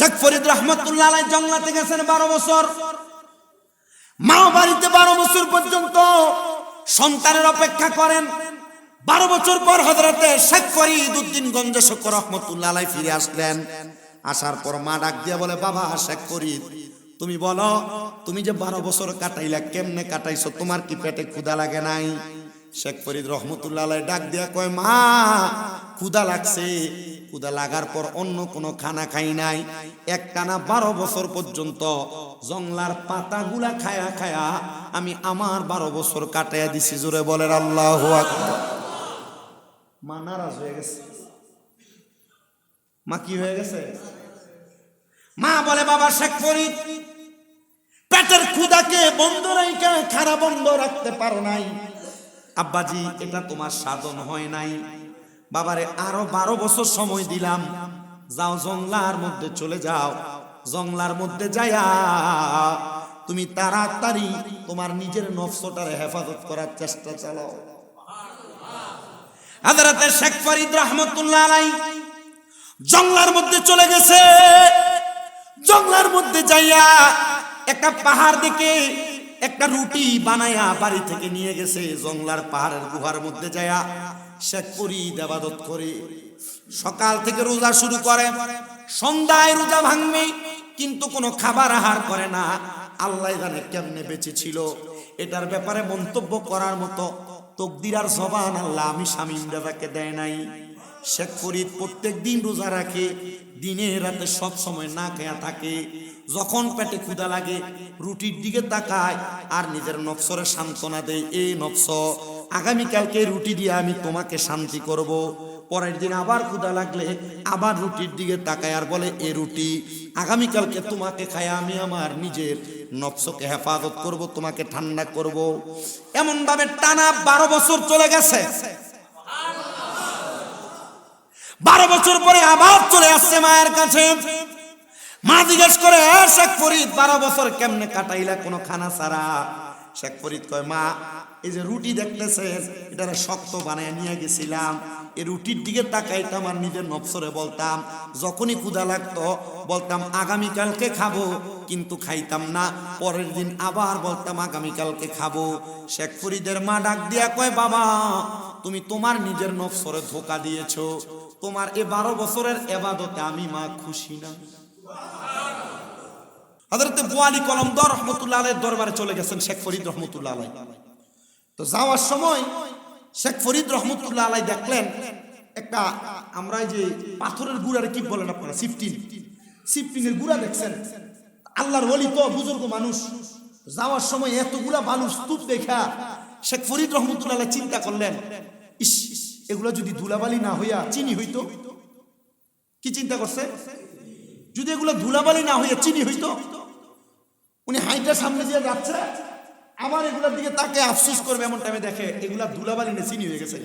শেখ ফরিদ রহমতুল্লাহ আলাইহি জঙ্গলাতে গেছেন 12 বছর। মা বাড়িতে 12 বছর পর্যন্ত সন্তানের অপেক্ষা করেন। 12 বছর পর হযরতে শেখ ফরিদ উদ্দিন গঞ্জে শোক রহমতুল্লাহ আলাইহি ফিরে আসলেন। আসার পর মা ডাক দিয়া বলে, বাবা শেখ ফরিদ, তুমি বলো, তুমি যে 12 বছর কাটাইলা, কেমনে কাটাইছো? তোমার কি পেটে ক্ষুধা লাগে নাই? শেখ ফরিদ রহমতুল্লাহ আলাইহি ডাক দিয়া কয়, মা ক্ষুধা লাগছে, ক্ষুধা লাগার পর অন্য কোনো খানা খাই নাই। একটানা 12 বছর পর্যন্ত জংলার পাতাগুলা খায়া খায়া আমি আমার 12 বছর কাটাইয়া দিছি। জোরে বলেন আল্লাহু আকবার। মা নারাজ হয়ে গেছে। মা কি হয়ে গেছে? মা বলে, বাবা শেখ ফরিদ, পেটের ক্ষুধাকে বন্ধ রাইখা খারা বন্ধ রাখতে পারো নাই। আব্বাজি, এটা তোমার সাধন হয় নাই। বাবারে আরো 12 বছর সময় দিলাম, যাও জংলার মধ্যে চলে যাও। জংলার মধ্যে যাইয়া তুমি তাড়াতাড়ি তোমার নিজের নফসটার হেফাজত করার চেষ্টা চালাও। হযরতে শেখ ফরিদ রহমতুল্লাহ আলাইহি জংলার মধ্যে চলে গেছে। জংলার মধ্যে যাইয়া একটা পাহাড় দেখে একটা রুটি বানায়া বাড়ি থেকে নিয়ে গেছে। জংলার পাহাড়ের গুহার মধ্যে যাইয়া শেখ ফরিদ ইবাদত করে। সকাল থেকে রোজা শুরু করে, সন্ধ্যায় রোজা ভাঙবে, কিন্তু কোনো খাবার আহার করে না। আল্লাহ জানে কেমনে বেঁচে ছিল। এটার ব্যাপারে মন্তব্য করার মতো তকদির আর জবান আল্লাহ আমি শামীম দাদাকে দেয় নাই। শেখ ফরিদ প্রত্যেক দিন রোজা রাখে, দিনে রাতে সব সময় না খেয়া থাকে। যখন পেটে ক্ষুধা লাগে রুটির দিকে তাকায় আর নিজের নফসরে সান্ত্বনা দেয়, এই নফস, আগামীকালকে রুটি দিয়ে আমি তোমাকে শান্তি করব। পরের দিন আবার ক্ষুধা লাগলে আবার রুটির দিকে তাকায় আর বলে, এ রুটি, আগামীকালকে তোমাকে খায় আমি আমার নিজের নফসকে হেফাজত করব, তোমাকে ঠান্ডা করব। এমন ভাবে টানা 12 বছর চলে গেছে। 12 বছর পরে আবার চলে আসছে মায়ের কাছে। মা জিজ্ঞেস করে, শেখ ফরিদ 12 বছর কেমনে কাটাইলা কোনো খানা ছাড়া? শেখ ফরিদ কয়, মা এই যে রুটি দেখতেছেন, এটা শক্ত বানায় নিয়ে গেছিলাম। এই রুটির দিকে তাকাইতাম আমার নিজের নফসরে বলতাম, যখনই ক্ষুধা লাগতো বলতাম আগামীকালকে খাবো, কিন্তু খাইতাম না। পরের দিন আবার বলতাম আগামীকালকে খাবো। শেখ ফরিদের মা ডাক দিয়া কয়, বাবা তুমি তোমার নিজের নফসরে ধোঁকা দিয়েছো। তোমার এই 12 বছরের ইবাদতে আমি মা খুশি না। হযরতে বুয়ালি কলমদার রহমতুল্লাহ আলাইহির দরবারে চলে গেছেন শেখ ফরিদ রহমতুল্লাহ আলাইহি। তো যাওয়ার সময় শেখ ফরিদ রহমতুল্লাহ আলাইহি দেখলেন একটা, আমরা যে পাথরের গুড়ারে কি বলেন আপনারা, সিফটিনের গুড়া দেখছেন। আল্লাহর ওলি তো বুজুর্গ মানুষ, যাওয়ার সময় এতগুলা বালুর স্তূপ দেখা শেখ ফরিদ রহমতুল্লাহ আলাইহি চিন্তা করলেন, ইস, এগুলা যদি ধুলাবালি না হইয়া চিনি হইতো। কি চিন্তা করছে? যদি এগুলা ধুলাবালি না হইয়া চিনি হইতো। উনি হাইটার সামনে দিয়ে যাচ্ছে, আবার এগুলার দিকে তাকে আফসোস করবে, এমন টাইমে দেখে এগুলা ধুলাবালি না চিনি হয়ে গেছে।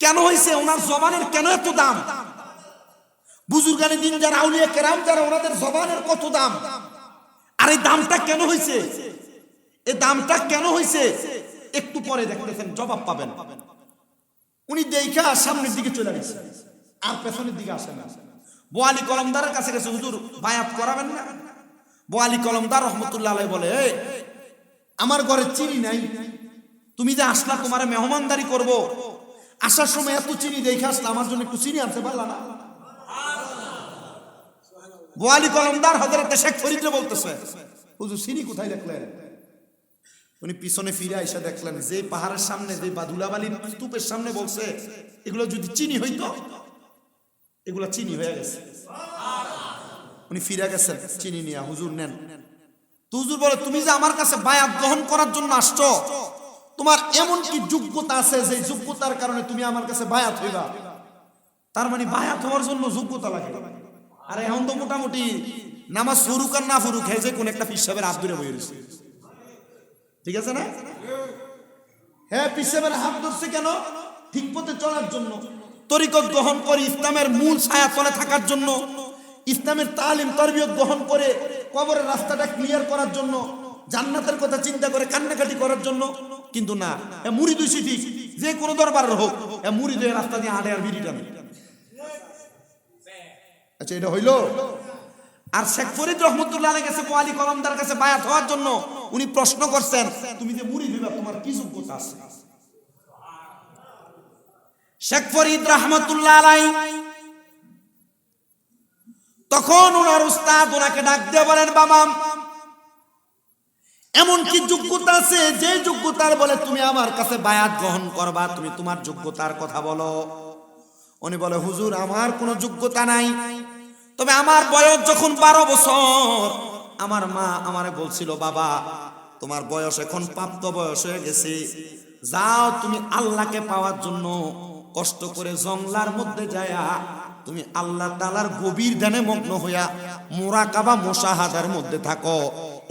কেন হয়েছে? ওনার জবানের কেন এত দাম? বুজুর্গানি দিন যারা, আউলিয়া কেরাম যারা, ওনাদের জবানের কত দাম। আর এই দামটা কেন হয়েছে? এই দামটা কেন হয়েছে একটু পরে দেখতেছেন, জবাব পাবেন। উনি দেখা সামনের দিকে চলে গেছে, আর পেছনের দিকে আসে না। বুয়ালি কলমদারের কাছে গেছে, হুজুর বায়াত করাবেন না? বুয়ালি কলমদার রহমতুল্লাহ আলাইহি বলে, আমার ঘরে চিনি নাই, তুমি যে আসলা তোমার মেহমানদারি করব, আসার সময় এত চিনি দেখে আসলা, আমার জন্য একটু চিনি আনতে পারলা না? বুয়ালি কলমদার হযরতে শেখ ফরিদরে বলতেছে, হুজুর চিনি কোথায় দেখলেন? উনি পিছনে ফিরে এসে দেখলেন যে পাহাড়ের সামনে, যে ধুলাবালির স্তূপের সামনে বলছে, এগুলো যদি চিনি হইতো, এগুলা চিনি হয়ে গেছে। উনি ফিরে গেছেন চিনি নিয়ে, হুজুর নেন। তো হুজুর বলে, তুমি যে আমার কাছে বায়াত গ্রহণ করার জন্য আসছো, তোমার এমন কি যোগ্যতা আছে যে যোগ্যতার কারণে তুমি আমার কাছে বায়াত হইবা? তার মানে বায়াত হওয়ার জন্য যোগ্যতা লাগে। আর এখন তো মোটামুটি নামাজ ফুরুক আর না ফুরুক, যে কোন একটা পীর সাহেবের হাত ধরে বই রয়েছে, ঠিক আছে না? হ্যাঁ, পীর সাহেবের হাত ধরছে কেন? ঠিক পথে চলার জন্য, তরিকত গ্রহণ করে ইসলামের মূল ছায়া তলে থাকার জন্য, ইসলামের তালিম তরবিয়ত গ্রহণ করে কবরের রাস্তাটা ক্লিয়ার করার জন্য, জান্নাতের কথা চিন্তা করে কান্নাকাটি করার জন্য। কিন্তু না, মুরিদ হইছে ঠিক, যে কোনো দরবারের হোক, মুরিদ হয়ে রাস্তা দিয়ে হাঁটে আর বিড়ি টানে। আচ্ছা, এটা হইল। আর শেখ ফরিদ রহমতুল্লাহ আলাইহির কাছে ওয়ালি কলমদার কাছে বায়াত হওয়ার জন্য উনি প্রশ্ন করছেন, তুমি যে মুরিদ হইবা তোমার কি যোগ্যতা আছে? শেখ ফরিদ রহমতুল্লাহ আলাইহি তখন ওনার উস্তাদ ওনাকে ডাক দিয়ে বলেন, বাবা এমন কি যোগ্যতা আছে যে যোগ্যতার বলে তুমি আমার কাছে বায়াত গ্রহণ করবা? তুমি তোমার যোগ্যতার কথা বলো। উনি বলে, হুজুর আমার কোনো যোগ্যতা নাই, তবে আমার বয়স যখন 12 বছর আমার মা আমারে বলছিল, বাবা তোমার বয়স এখন প্রাপ্ত বয়স হয়ে গেছে, যাও তুমি আল্লাহকে পাওয়ার জন্য কষ্ট করে জঙ্গলার মধ্যে যায়া তুমি আল্লাহ তাআলার গভীর ধ্যানে মগ্ন হইয়া মুরাকাবা মুশাহাদার মধ্যে থাকো।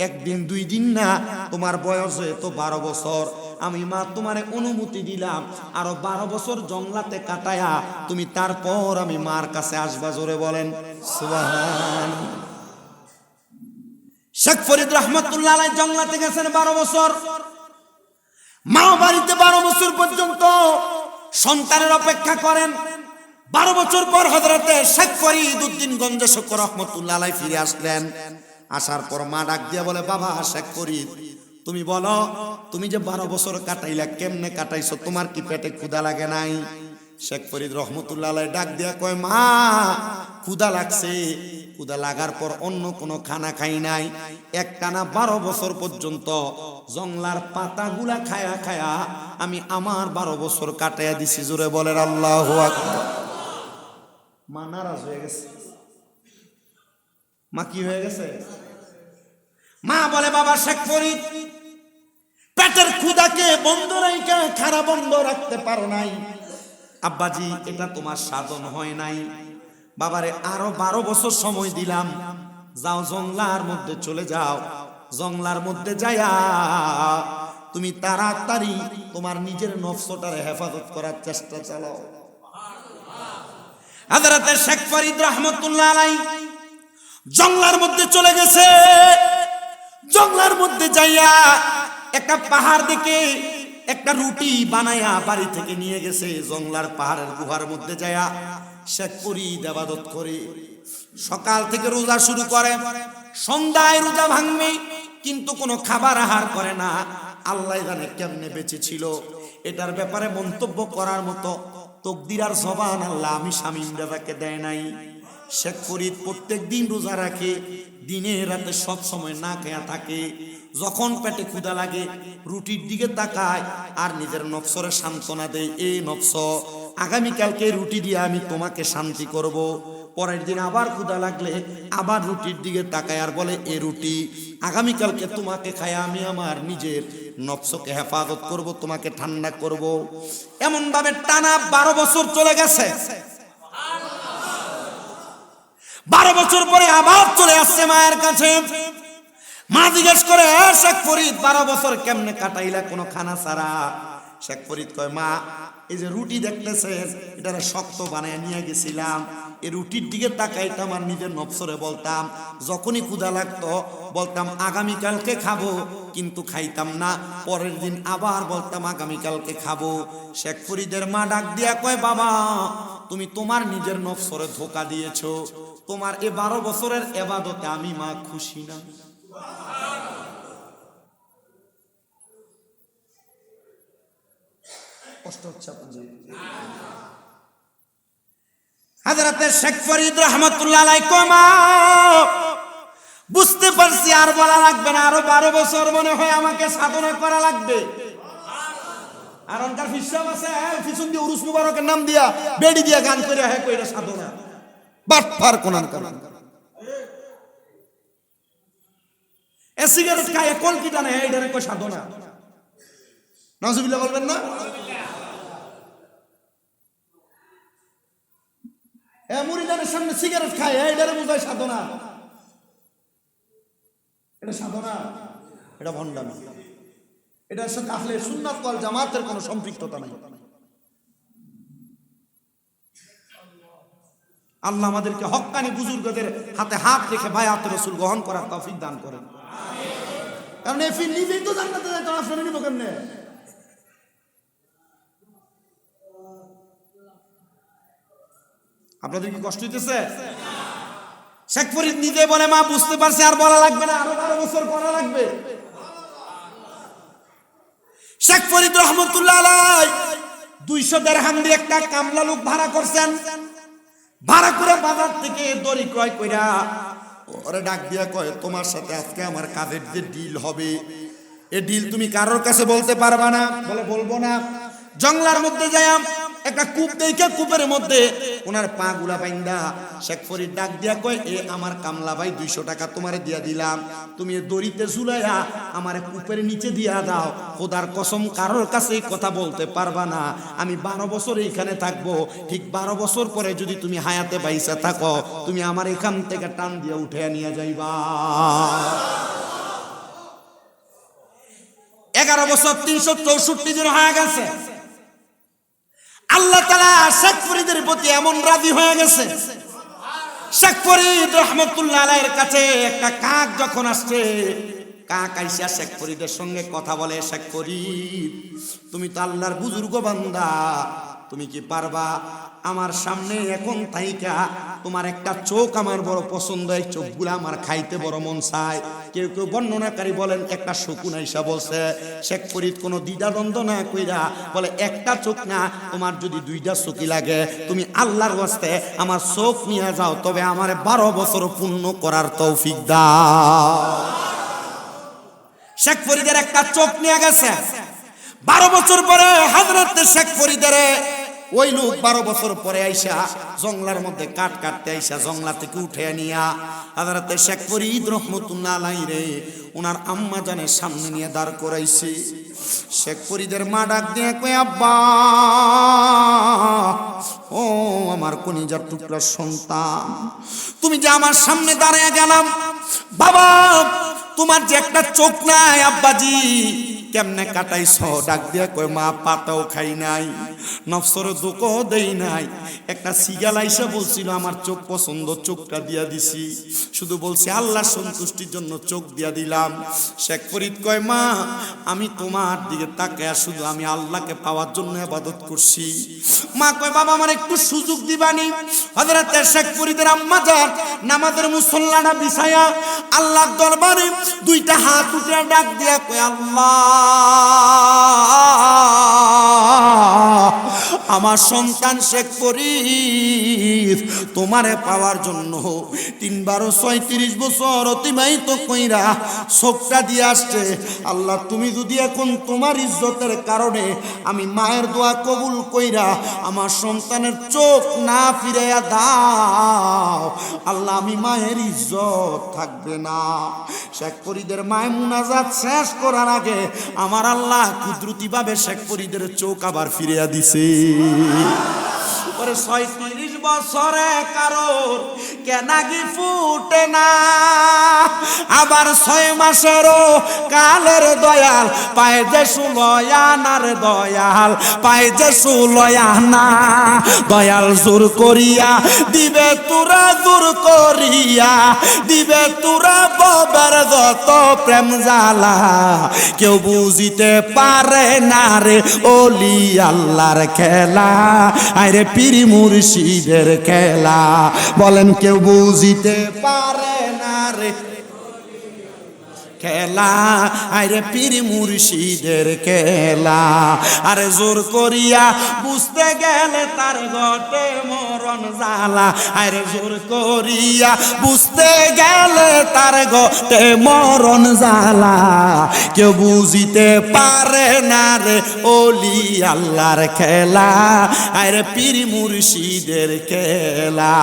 একদিন 2 দিন না, তোমার বয়স হয়তো 12 বছর, আমি মা তোমারে অনুমতি দিলাম আরো 12 বছর জঙ্গলাতে কাটায়া তুমি তারপর আমি মার কাছে আসবা। জোরে বলেন সুবহান। শেখ ফরিদ রহমতুল্লাহ আলাইহি জঙ্গলাতে গেছেন 12 বছর, মা বাড়িতে 12 বছর পর্যন্ত সন্তানের অপেক্ষা করেন। 12 বছর পর হযরতে শেখ ফরিদ উদ্দিন গঞ্জে শুকর রহমতুল্লাহ আলাইহি ফিরে আসলেন। আসার পর মা ডাক দিয়া বলে, বাবা শেখ ফরিদ তুমি বলো, তুমি যে 12 বছর কাটাইলা কেমনে কাটাইছো? তোমার কি পেটে ক্ষুধা লাগে নাই? শেখ ফরিদ রহমতুল্লাহ আলাইহি ডাক দিয়া কয়, মা ক্ষুধা লাগছে, ক্ষুধা লাগার পর অন্য কোনো খানা খাই নাই, একটানা 12 বছর পর্যন্ত জংলার পাতাগুলা খায়া খায়া আমি আমার 12 বছর কাটাইয়া দিছি। জোরে বলেন আল্লাহু আকবার। মা নারাজ হয়ে গেছে। মা কি হয়ে গেছে? মা বলে, বাবা শেখ ফরিদ পেটের ক্ষুধাকে বন্ধ রাইখা খানা বন্ধ রাখতে পারো নাই। আব্বাজি এটা তোমার সাধন হয় নাই। বাবারে আরো 12 বছর সময় দিলাম, যাও জংলার মধ্যে চলে যাও, জংলার মধ্যে যায়া তুমি তাড়াতাড়ি তোমার নিজের নফসটারে হেফাজত করার চেষ্টা চালাও। হযরতে শেখ ফরিদ রহমতুল্লাহ আলাইহি জংলার মধ্যে চলে গেছে। জংলার মধ্যে যাইয়া একটা পাহাড় দেখে একটা রুটি বানায়া বাড়ি থেকে নিয়ে গেছে। জংলার পাহাড়ের গুহার মধ্যে যাইয়া শেখ ফরিদ ইবাদত করে সকাল থেকে রোজা শুরু করে, সন্ধ্যায় রোজা ভাঙবে, কিন্তু কোনো খাবার আহার করে না। আল্লাহ জানে কেমনে বেঁচে ছিল। এটার ব্যাপারে মন্তব্য করার মতো তকদির আর জবান আল্লাহ আমি শামীম দাদাকে দেয় নাই। শেখ ফরিদ প্রত্যেক দিন রোজা রাখে, দিনে রাতে সব সময় না খেয়া থাকে। যখন পেটে ক্ষুধা লাগে রুটির দিকে তাকায় আর নিজের নফসরে সান্ত্বনা দেয়, এই নফস আগামীকালকে রুটি দিয়ে আমি তোমাকে শান্তি করব। পরের দিন আবার ক্ষুধা লাগলে আবার রুটির দিকে তাকায় আর বলে, এ রুটি আগামীকালকে তোমাকে খায় আমি আমার নিজের নফসকে হেফাজত করব, তোমাকে ঠান্ডা করব। এমন ভাবে টানা 12 বছর চলে গেছে। 12 বছর পরে আবার চলে আসছে মায়ের কাছে। মা জিজ্ঞেস করে, শেখ ফরিদ 12 বছর কেমনে কাটাইলা কোনো খানা ছাড়া? শেখ ফরিদ কয়, মা এই যে রুটি দেখতেছেন এটারে শক্ত বানায় নিয়ে গেছিলাম, এই রুটির দিকে তাকাইতে আমার নিজের নফসরে বলতাম, যখনই ক্ষুধা লাগতো বলতাম আগামীকালকে খাবো, কিন্তু খাইতাম না। পরের দিন আবার বলতাম আগামীকালকে খাবো। শেখ ফরিদের মা ডাক দিয়া কয়, বাবা তুমি তোমার নিজের নফসরে ধোঁকা দিয়েছো, তোমার এই 12 বছরের ইবাদতে আমি মা খুশি না। কষ্ট হচ্ছে আপনাদের? হযরতে শেখ ফরিদ রহমতুল্লাহ আলাইহি কমা বুঝতে পারছি আর বলা লাগবে না, আরো 12 বছর মনে হয় আমাকে সাধনা করা লাগবে। আর অনকার ফিসাব আছে, পিছন দিয়ে উরুস মুবারকের নাম দিয়া বেড়ি দিয়া গান করে হে কইরা সাধনা বাটপার কোনান কারণ। এ সিগারেট খায় কলকি টানে এইটারে কই সাধনা? নাউজুবিল্লাহ বলবেন না? এ মুরিদানের সামনে সিগারেট খায় এইটারে বুঝায় সাধনা? এটা সাধনা? এটা ভণ্ডামি। এটার সাথে আহলে সুন্নাত ওয়াল জামাতের কোনো সম্পৃক্ততা নাই। আল্লাহ আমাদেরকে হক্কানি বুজুর্গদের হাতে হাত রেখে বায়াত রাসূল গ্রহণ করার তৌফিক দান করেন। কারণ এই ফির নিজেই তো জান্নাতে যাইতে আসলে নিব কেমনে? আপনাদের কি কষ্ট হইতেছে? শেখ ফরিদ নিজে বলে, মা বুঝতে পারছি, আর বলা লাগবে না, আরো 12 বছর পড়া লাগবে। শেখ ফরিদ রহমতুল্লাহ আলাইহি 200 দিরহাম দিয়ে একটা কামলা লোক ভাড়া করছেন। ভাড়া করে বাজার থেকে দড়ি ক্রয় কইরা ওরে ডাক দিয়া কয়, তোমার সাথে আজকে আমার কাজের যে ডিল হবে, এই ডিল তুমি কারোর কাছে বলতে পারবা না। বলে বলবো না। জঙ্গলার মধ্যে যাইয়াম একটা কূপ দেখে কূপের মধ্যে ওনার পা গুলা বাইন্দা শেখ ফরিদ ডাক দিয়া কয়, এ আমার কামলা ভাই 200 টাকা তোমারে দিয়া দিলাম, তুমি এ দড়িতে ঝুলাইয়া আমার কূপের নিচে দিয়া দাও। খোদার কসম কারোর কাছে কথা বলতে পারবা না, আমি 12 বছর এইখানে থাকবো, ঠিক 12 বছর পরে যদি তুমি হায়াতে বাইসা থাকো, তুমি আমার এখান থেকে টান দিয়া উঠে নিয়ে যাইবা। 11 বছর 364 দিন হয়ে গেছে। আল্লাহ তাআলা শেখ ফরিদের প্রতি এমন রাজি হয়ে গেছে, শেখ ফরিদ রহমতুল্লাহ আলাইহির কাছে একটা কাক যখন আসছে, কাক আইসা শেখ ফরিদের সঙ্গে কথা বলে, শেখ ফরিদ তুমি তো আল্লাহর বুজুর্গ বান্দা, তুমি কি পারবা আমার সামনে এখন তাইকা, তোমার একটা চোখ আমার বড় পছন্দ, এই চোখগুলো আমার খাইতে বড় মন চায়। কেউ কেউ বর্ণনাকারী বলেন একটা শকুন আইসা বলছে, শেখ ফরিদ কোনো দ্বিধাদ্বন্দ্ব না কইরা বলে, একটা চোখ না, তোমার যদি 2টা চোখই লাগে, তুমি আল্লাহর ওয়াস্তে আমার চোখ নিয়ে যাও, তবে আমার 12 বছর পূর্ণ করার তৌফিক দাও। শেখ ফরিদের একটা চোখ নিয়ে গেছে। 12 বছর পরে হযরত শেখ ফরিদের ওই লোক 12 বছর পরে আইসা জঙ্গলার মধ্যে কাঠ কাটতে আইসা জঙ্গলা থেকে উঠে নিয়া হযরত শেখ ফরিদ রহমতুল্লাহ আলাইহি রে ওনার আম্মা জানের সামনে নিয়ে দাঁড় করাইছে। শেখ ফরিদের মা ডাক দিয়ে কয়, আব্বা, ও আমার কলিজার টুকরা সন্তান, তুমি যে আমার সামনে দাঁড়িয়ে গেলাম, বাবা তোমার যে একটা চোখ নাই, আব্বাজি কেমনে কাটাইছ? ডাক দিয়া কয়, মা পাতাও খাই নাই, নফসর দুঃখও দেই নাই, একটা সিগাল আইসা বলছিল আমার চোখ পছন্দ, চোখটা দিয়া দিছি, শুধু বলছি আল্লাহর সন্তুষ্টির জন্য চোখ দিয়া দিলাম। শেখ ফরিদ কয়, মা আমি তোমার দিকে তাকায়া শুধু আমি আল্লাহকে পাওয়ার জন্য ইবাদত করছি। মা কয়, বাবা আমার একটু সুযোগ দিবানি? হযরত শেখ ফরিদের আম্মা যান নামাজের মুসল্লাটা বিছায়া আল্লাহর দরবারে 2টা হাত উঠে ডাক দিয়া কয়, আল্লাহ আমার সন্তান শেখ ফরিদ তোমারে পাওয়ার জন্য 3 12 36 বছর অতিবাহিত কইরা চোখটা দিয়ে আসছে। আল্লাহ তুমি যদি এখন তোমার ইজ্জতের কারণে আমি মায়ের দোয়া কবুল কইরা আমার সন্তানের চোখ না ফিরাইয়া দাও, আল্লাহ আমি মায়ের ইজ্জত থাকবে না। শেখ ফরিদের মায়ের মুনাজাত শেষ করার আগে আমার আল্লাহ কুদরতি ভাবে শেখ ফরিদের চোখ আবার ফিরিয়া দিছে। 36 বছরে কারোর কেনাগি ফুটে না, আবার 6 মাসেরও কালের দয়াল পায় যে সুলয়ানার দয়াল পায় যে সুলয়ানা, দয়াল জোর করিয়া দিবে তোরা, জোর করিয়া দিবে তোরা ববের যত প্রেম জ্বালা, কেউ বুঝিতে পারে না রে ওলি আল্লাহর খেলা, আরে পীর মুর্শিদের খেলা, বলেন কেউ বুঝিতে পারে না রে খেলা, আরে পীর মুর্শিদের খেলা, আরে জোর করিয়া বুঝতে গেলে তার ঘটে মরণ জ্বালা, আরে জোর করিয়া বুঝতে গেলে তার ঘটে মরণ জ্বালা, কেউ বুঝিতে পারে না রে ওলি আল্লাহর খেলা, আরে পীর মুর্শিদের খেলা।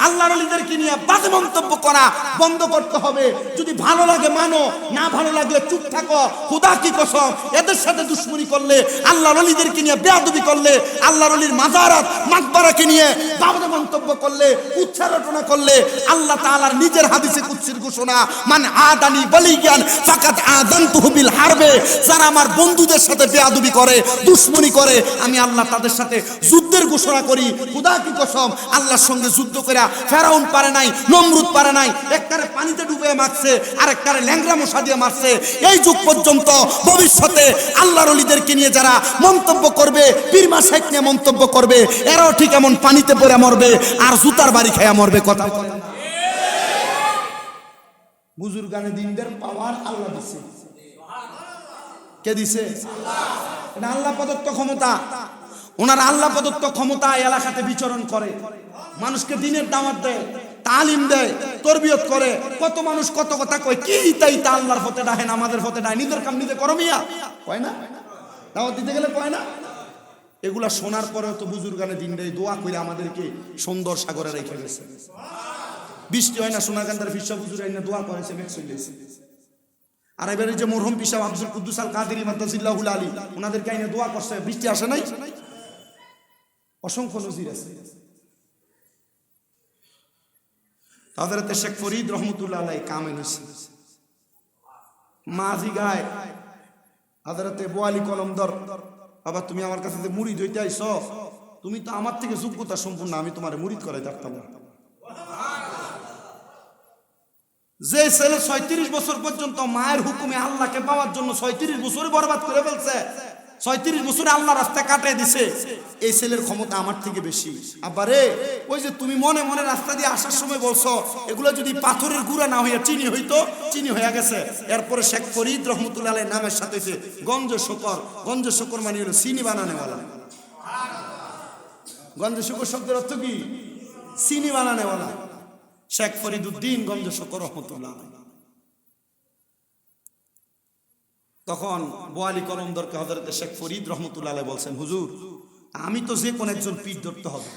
আল্লাহর ওলিদেরকে নিয়ে বাজে মন্তব্য করা বন্ধ করতে হবে। যদি ভালো লাগে মানো, না ভালো লাগলে চুপ থাকো। খোদা কি কসম, এদের সাথে দুশ্মনী করলে, আল্লাহর ওলিদেরকে নিয়ে বেয়াদবি করলে, আল্লাহর ওলির মাজারাত মাকবারাকে নিয়ে বাজে মন্তব্য করলে, উচ্চারণা করলে, আল্লাহ তাআলার নিজের হাদিসে কুদসির ঘোষণা, মান আদানি ওয়ালিয়ান ফাকাদ আযানতুহু বিল হারবে, যারা আমার বন্ধুদের সাথে বেয়াদবি করে, দুশ্মনী করে, আমি আল্লাহ তাদের সাথে যুদ্ধের ঘোষণা করি। খোদা কি কসম, আল্লাহর সঙ্গে যুদ্ধ কইরা ফেরাউন পারে নাই, নমরুদ পারে নাই, একটারে পানিতে ডুবে মারছে, আরেকটারে ল্যাংড়া মশা দিয়ে মারছে। এই যুগ পর্যন্ত ভবিষ্যতে আল্লাহর ওলিদেরকে নিয়ে যারা মন্তব্য করবে, পীর মাশায়েখ নিয়ে মন্তব্য করবে, এরাও ঠিক এমন পানিতে পড়ে মরবে আর জুতার বাড়ি খায়া মরবে। কথা বলেন। বুজুর্গানে দিনদের পাওয়ার আল্লাহ দিছে। কে দিছে? এটা আল্লাহ প্রদত্ত ক্ষমতা। ওনার আল্লাহ প্রদত্ত ক্ষমতা এলাকাতে বিচরণ করে, মানুষকে দিনের দাওয়াত দেয়, তালিম দেয়, তরবিয়ত করে। কত মানুষ কত কথা কয়, কি তাই তা আল্লাহর পথে ডাহেন, আমাদের পথে ডাহে, নিজের কাম নিজে করো মিয়া, কয় না? দাওয়াত দিতে গেলে কয় না? এগুলা শোনার পরেও তো বুজুর্গানে দিনটাই দোয়া করে আমাদেরকে সুন্দর সাগরে রেখে গেছে। বৃষ্টি হয় না, সোনাকান্দার ফিসা বুজুর আইনা দোয়া করেছে, মেঘ চলেছে। আর এবারে যে মরহুম পিসাব আব্দুল কুদ্দুস আল কাদেরী মাদ্দাজিল্লাহুল আলী, ওনাদেরকে আইনা দোয়া করছে, বৃষ্টি আসে নাই? অসংখ্য নজির আছে। হযরত শেখ ফরিদ রহমতুল্লাহ আলাইহি কামেল হইছে। মাঝি গায় হযরত বোয়ালি কলমদর, বাবা তুমি আমার কাছে যে মুরিদ হইতে আইছো, তুমি তো আমার থেকে যোগ্যতা সম্পূর্ণ, আমি তোমার মুরিদ করাই পারতাম না। যে ছেলে ৩৬ বছর পর্যন্ত মায়ের হুকুমে আল্লাহকে পাওয়ার জন্য ৩৬ বছরে বরবাদ করে ফেলছে, ৩৬ বছরে আল্লাহ রাস্তা কাটিয়ে দিছে, এই ছেলের ক্ষমতা আমার থেকে বেশি। আবারে ওই যে তুমি মনে মনে রাস্তা দিয়ে আসার সময় বলছো, এগুলো যদি পাথরের গুঁড়া না হইয়া চিনি হইতো, চিনি হয়ে গেছে। এরপরে শেখ ফরিদ রহমতুল্লাহ আলাইহির নামের সাথে হইছে গঞ্জ শকর। গঞ্জ শকর মানে হলো চিনি বানানেওয়ালা। গঞ্জ শকর শব্দের অর্থ কি? চিনি বানানেওয়ালা। শেখ ফরিদউদ্দিন গঞ্জ শকর রহমতুল্লাহ। তখন বোয়ালি কলমদরকে হযরত শেখ ফরিদ রহমতুল্লাহ আলাইহি বলছেন, হুজুর আমি তো যে কোন একজন পীর ধরতে হবে।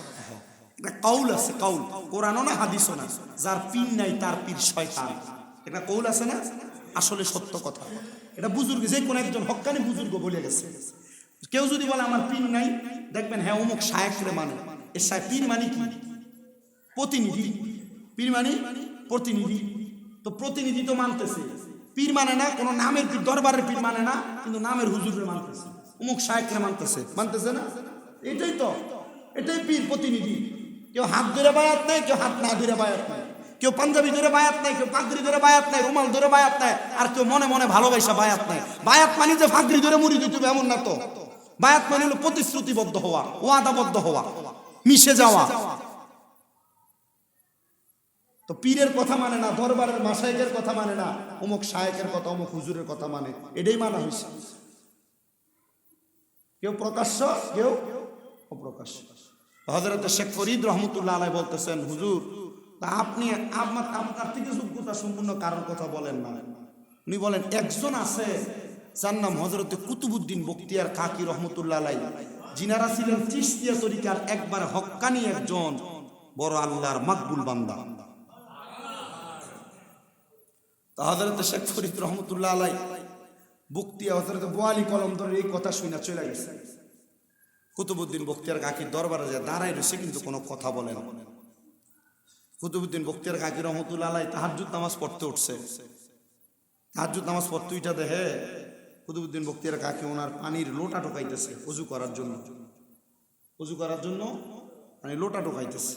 একটা কৌল আছে, কৌল, কোরআনও না হাদিসও না, যার পীর নাই তার পীর শয়তান। একটা কৌল আছে না, আসলে সত্য কথা। এটা বুজুর্গ, যে কোন একজন হক্কানি বুজুর্গ বলে গেছে। কেউ যদি বলে আমার পীর নাই, দেখবেন হ্যাঁ অমুক শায়েখরে মানে। এর পীর মানে কি? প্রতিনিধি। পীর মানে প্রতিনিধি। তো প্রতিনিধি তো মানতেছে, পীর মানে না, কোন নামের পীর, দরবারের পীর মানে না, কিন্তু নামের হুজুরে মানতেছে, অমুক শায়েখরে মানতেছে, মানতেছে না? এটাই তো, এটাই পীর, প্রতিনিধি। কেউ হাত ধরে বায়াত নেয়, কেউ হাত না ধরে বায়াত নেয়, কেউ পাঞ্জাবি ধরে বায়াত নেয়, কেউ পাগড়ি ধরে বায়াত নেয়, রুমাল ধরে বায়াত নেয়, আর কেউ মনে মনে ভালোবাসা বায়াত নেয়। বায়াত মানে যে ফাগড়ি ধরে মুড়ি দিতে হবে এমন না তো। বায়াত মানে হলো প্রতিশ্রুতিবদ্ধ হওয়া, ওয়াদাবদ্ধ হওয়া, মিশে যাওয়া। তো পীরের কথা মানে না, দরবারের মাশায়েখের কথা মানে না, অমুক শায়েখের কথা, অমুক হুজুরের কথা মানে, এটাই মানা হয়েছে। কেউ প্রকাশ্য, কেউ অপ্রকাশ্য। হযরত শেখ ফরিদ রহমতুল্লাহ আলাইহি বলতেছেন, হুজুর আপনি আপনার থেকে যোগ্যতা সম্পূর্ণ কারোর কথা বলেন না। উনি বলেন একজন আছে, যার নাম হযরত কুতুবউদ্দিন বখতিয়ার কাকি রহমতুল্লাহ আলাইহি, যিনারা ছিলেন চিশতিয়া তরিকার একবার হক্কানি একজন বড় আল্লাহর মাকবুল বান্দা। হযরত শেখ ফরিদ রহমতুল্লাহ আলাইহি বখতিয়া হযরত বোয়ালি কলমদরের এই কথা শুনে চলে গেছে। কুতুবউদ্দিন বখতিয়ার কাকির দরবারে যায় দাঁড়ায় রয়েছে, কিন্তু কোনো কথা বলে না। কুতুবউদ্দিন বখতিয়ার কাকি রহমতুল্লাহ আলাইহি তাহাজ্জুদ নামাজ পড়তে উঠছে। তাহাজ্জুদ নামাজ পড়তে উঠা দেখে কুতুবউদ্দিন বখতিয়ার কাকি ওনার পানির লোটা ঢোকাইতেছে ওযু করার জন্য। ওযু করার জন্য মানে লোটা ঢোকাইতেছে।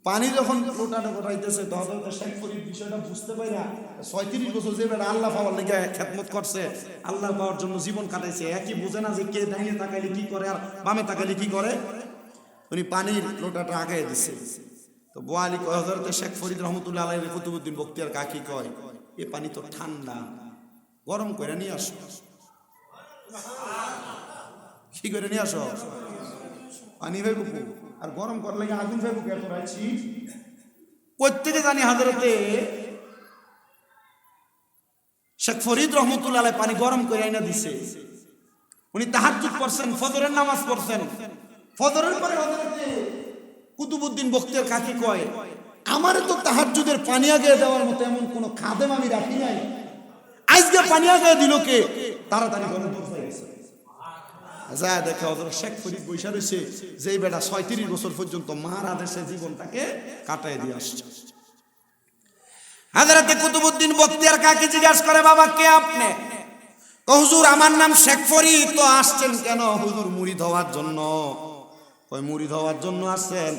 পানি যখন লোটা ঢোকাইতেছে, তখন শেখ ফরিদ বিষয়টা বুঝতে পারে না। ৩৬ বছর যে বেটা আল্লাহ পাওয়ার লেগে খেদমত করছে, আল্লাহ পাওয়ার জন্য জীবন কাটাইছে, একই বুঝে না যে কে ডাইনে তাকাইলে কি করে আর বামে তাকাইলে কি করে। উনি পানির লোটাটা আগায় দিছে। তো বোয়ালি হযরত শেখ ফরিদ রহমতুল্লাহ আলাইহি কুতুবউদ্দিন বখতিয়ার কাকি কয়, এ পানি তো ঠান্ডা, গরম করে নিয়ে আসো। কি করে নিয়ে আসো? পানি ভাইবো, আর গরম করার লাগে আগুন ভাইবো কে তোরাইছি। প্রত্যেকে জানি হযরতে শেখ ফরিদ রহমতুল্লাহ আলাইহি পানি গরম করে আইনা দিছে। উনি তাহাজ্জুদ পড়ছেন, ফজরের নামাজ পড়ছেন। ফজরের পরে হযরতে কুতুবউদ্দিন বখতিয়ার কাকি কয়, আমারে তো তাহাজ্জুদের পানি আগে দেওয়ার মতো এমন কোন খাদেম আমি রাখি নাই, আজকে পানি আগে দিল কে? তাড়াতাড়ি গরম হয়ে গেছে। যা দেখে হযরত শেখ ফরিদ বৈশা রয়েছে, যেই বেটা ৩৬ বছর পর্যন্ত মার আদেশে জীবনটাকে কাটাই দিয়ে আসছে। হযরতে কুতুবউদ্দিন বখতিয়ার কাকি জিজ্ঞাসা করে, বাবা কে আপনি? হুজুর আমার নাম শেখ ফরিদ। তো আসছেন কেন? হুজুর মুরিদ হওয়ার জন্য। কই মুরিদ হওয়ার জন্য আসছেন?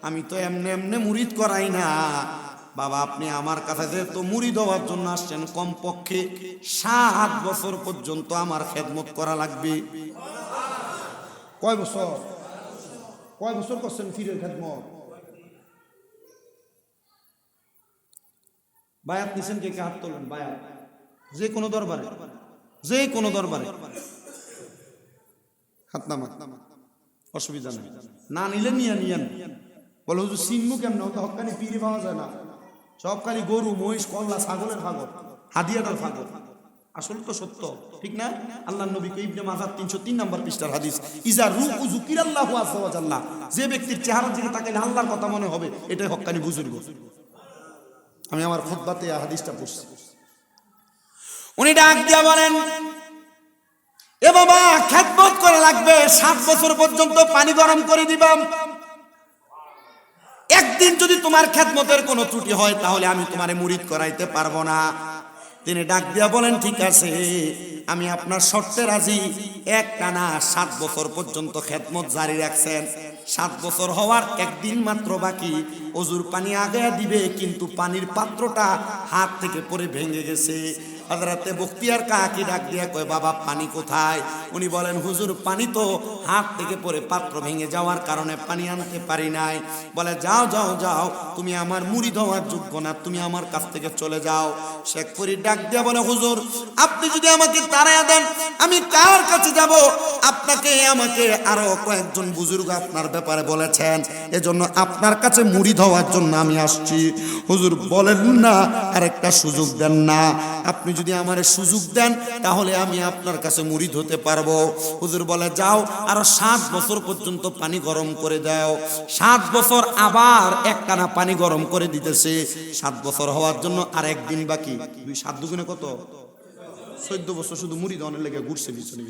আমি তো এমনি এমনি মুরিদ করাই না বাবা, আপনি আমার কাছে যেহেতু মুরিদ হওয়ার জন্য আসছেন, কমপক্ষে ৭ বছর পর্যন্ত আমার খেদমত করা লাগবে। কয় বছর? কয় বছর করছেন পীরের খেদমত? বায়াত নিছেন কে কে হাত তোলেন? বায়াত যে কোনো দরবারে, যে কোনো দরবারে হাত নামা, অসুবিধা নেই। না নিলে নিয়েন। বলে হুজুর চিনমু কেমন? তো হকানি পিড়ি পাওয়া যায় না, সব খালি গরু মহিষ কল্লা ছাগলের ফাগল, হাদিয়াটার ফাগল। আসল তো সত্য, ঠিক না? আল্লাহ নবীকে ইবনে মাজাহ 303 নম্বর পৃষ্ঠার হাদিস, ইজা রুকু যুকিরাল্লাহু আযজা ওয়া জাল্লা, যে ব্যক্তির চেহারার দিকে তাকাইলে আল্লাহর কথা মনে হবে, এটাই হক্কানি বুজুর্গ। আমি আমার খুতবাতে এই হাদিসটা পড়ছি। উনি ডাক দিয়া বলেন, এ বাবা খেদমত করে লাগবে 7 বছর পর্যন্ত পানি গরম করে দিবাম। একদিন যদি তোমার খেদমতের কোনো ত্রুটি হয় তাহলে আমি তোমারে মুরিদ করাইতে পারবো না। তিনি ডাক দিয়া বলেন, ঠিক আছে, আমি আপনার শর্তে রাজি। একটানা 7 বছর পর্যন্ত খেদমত জারি রাখছেন। 7 বছর হওয়ার একদিন মাত্র বাকি। অজুর পানি আগে দিবে, কিন্তু পানির পাত্রটা হাত থেকে পড়ে ভেঙে গেছে। হযরতে বখতিয়ার কাকি ডাক দিয়া কয়, বাবা পানি কোথায়? উনি বলেন, হুজুর পানি তো হাত থেকে পড়ে পাত্র ভেঙে যাওয়ার কারণে পানি আনতে পারি নাই। বলে, যাও যাও যাও, তুমি আমার মুরিদ হওয়ার যোগ্য না, তুমি আমার কাছ থেকে চলে যাও। শেখ ফরিদ ডাক দিয়া বলে, হুজুর আপনি যদি আমাকে তাড়াইয়া দেন আমি কার কাছে যাব? আপনাকে আমাকে আরো কয়েকজন বুজুর্গ আপনার ব্যাপারে বলেছেন, এজন্য আপনার কাছে মুরিদ হওয়ার জন্য আমি আসছি। হুজুর বলেন না আরেকটা সুযোগ দেন না? আপনি যদি আমারে সুযোগ দেন তাহলে আমি আপনার কাছে মুরিদ হতে পারবো। হুজুর বলে, যাও আরো 7 বছর পর্যন্ত পানি গরম করে দাও। 7 বছর আবার একটানা পানি গরম করে দিতেছে। 7 বছর হওয়ার জন্য আর একদিন বাকি। 7 দুগুণে কত? 14 বছর শুধু মুরিদ অনেক লেগে ঘুরছে পিছনে।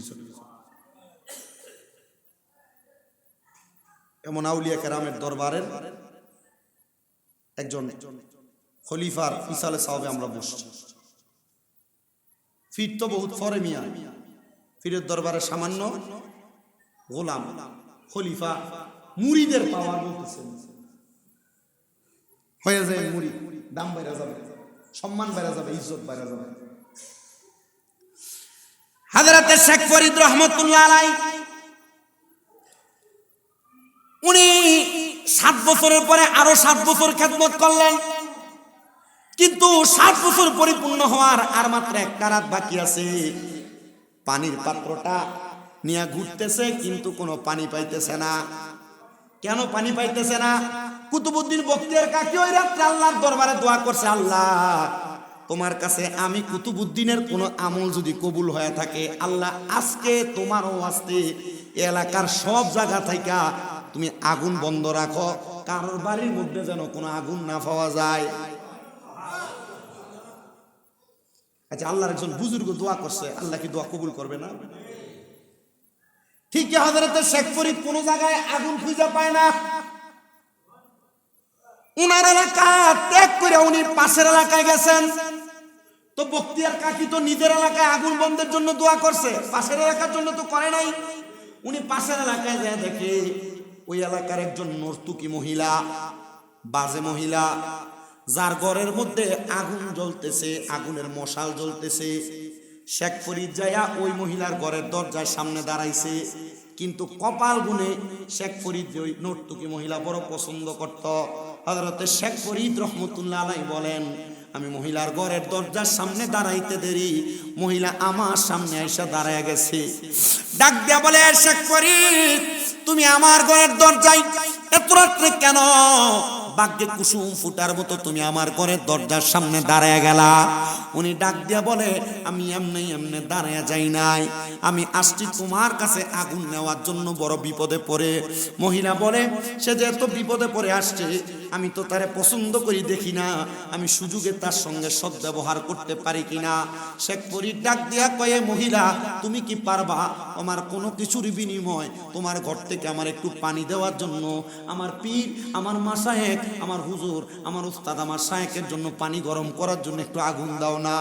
এমন আউলিয়া কেরামের দরবারের একজন খলিফার ইসালে সাহাবে আমরা বসছি। ফির তো বহুত ফরে মিয়া, ফিরের দরবারে সামান্য গোলাম। খলিফা মুরিদের পাওয়ার বলতেছেন, হয়ে যায় মুরিদ, দাম বেড়ে যাবে, সম্মান বেড়ে যাবে, ইজ্জত বেড়ে যাবে। হযরতে শেখ ফরিদ রহমাতুল্লাহ আলাইহি উনি 7 বছরের পরে আরো 7 বছর খেদমত করলেন, কিন্তু 7 বছর পরিপূর্ণ হওয়ার আর মাত্র একটা রাত বাকি আছে। পানির পাত্রটা নিয়ে ঘুরতেছে, কিন্তু কোনো পানি পাইতেছে না। কেন পানি পাইতেছে না? কুতুবউদ্দিন বখতিয়ার কাকি ওই রাত্রে আল্লাহর দরবারে দোয়া করছে, আল্লাহ তোমার কাছে আমি কুতুবউদ্দিনের কোনো আমল যদি কবুল হয়ে থাকে, আল্লাহ আজকে তোমারও আসতে এলাকার সব জায়গা থেকে তুমি আগুন বন্ধ রাখো, কারোর বাড়ির মধ্যে যেন কোনো আগুন না পাওয়া যায়। আচ্ছা, আল্লাহর একজন বুজুর্গ দোয়া করছে, আল্লাহ কি দোয়া কবুল করবে না? ঠিক হযরত শেখ ফরিদ কোন জায়গায় আগুন খুঁজে পায় না। উনার এলাকা ত্যাগ করে উনি পাশের এলাকায় গেছেন। তো বখতিয়ার কাকি তো নিজের এলাকায় আগুন বন্ধের জন্য দোয়া করছে, পাশের এলাকার জন্য তো করে নাই। উনি পাশের এলাকায় যায়, দেখে ওই এলাকার একজন নর্তুকি মহিলা, বাজে মহিলা, যার ঘরের মধ্যে আগুন জ্বলতেছে, আগুনের মশাল জ্বলতেছে। শেখ ফরিদ যায়া ওই মহিলার ঘরের দরজার সামনে দাঁড়াইছে, কিন্তু কপাল গুনে শেখ ফরিদ ওই নর্তুকি মহিলা বড় পছন্দ করত। হযরতে শেখ ফরিদ রহমতুল্লাহ আলাইহি বলেন, আমি মহিলার ঘরের দরজার সামনে দাঁড়াইতে দেরি, মহিলা আমার সামনে এসে দাঁড়ায় গেছে। ডাক দিয়া বলে, শেখ ফরিদ তুমি আমার ঘরের দরজায় এত রাত্রে কেন? ভাগ্যে কুসুম ফুটার মতো তুমি আমার ঘরের দরজার সামনে দাঁড়ায় গেলা। উনি ডাক দিয়া বলে, আমি এমনি দাঁড়ায় যাই নাই, আমি আসছি তোমার কাছে আগুন নেওয়ার জন্য, বড় বিপদে পড়ে। মহিলা বলে, সে যে এত বিপদে পড়ে আসছে, আমি তো তারে পছন্দ করি দেখি না, আমি সুযোগে তার সঙ্গে সদ্ব্যবহার করতে পারি কিনা। শেখ ফরিদ ডাক দিয়া কয়ে, মহিলা তুমি কি পারবা আমার কোনো কিছুর বিনিময় তোমার ঘর থেকে আমার একটু পানি দেওয়ার জন্য, আমার পীর, আমার মাশায়েখ, আমার হুজুর, আমার উস্তাদ, আমার শায়েখের জন্য পানি গরম করার জন্য একটু আগুন দাও না?